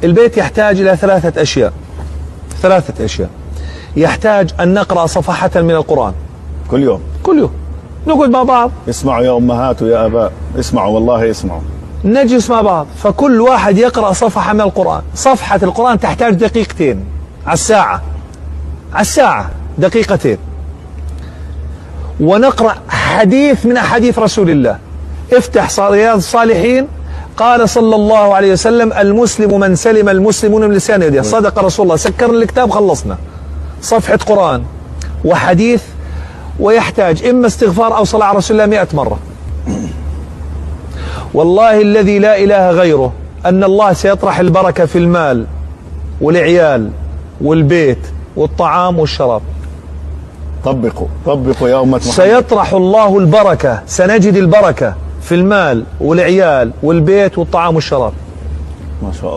البيت يحتاج إلى ثلاثة أشياء. يحتاج أن نقرأ صفحة من القرآن كل يوم. نقعد مع بعض. اسمعوا يا أمهات ويا آباء، اسمعوا والله اسمعوا. نجلس مع بعض، فكل واحد يقرأ صفحة من القرآن. صفحة القرآن تحتاج دقيقتين على الساعة دقيقتين. ونقرأ حديث من أحاديث رسول الله. افتح رياض الصالحين، قال صلى الله عليه وسلم: المسلم من سلم المسلمون من لسانه ويده. صدق رسول الله. سكرنا الكتاب، خلصنا. صفحة قرآن وحديث، ويحتاج إما استغفار أو صلاة على رسول الله 100 مرة. والله الذي لا إله غيره أن الله سيطرح البركة في المال والعيال والبيت والطعام والشراب. طبقوا يا أمة محمد. سيطرح الله البركة، سنجد البركة في المال والعيال والبيت والطعام والشراب. ما شاء الله.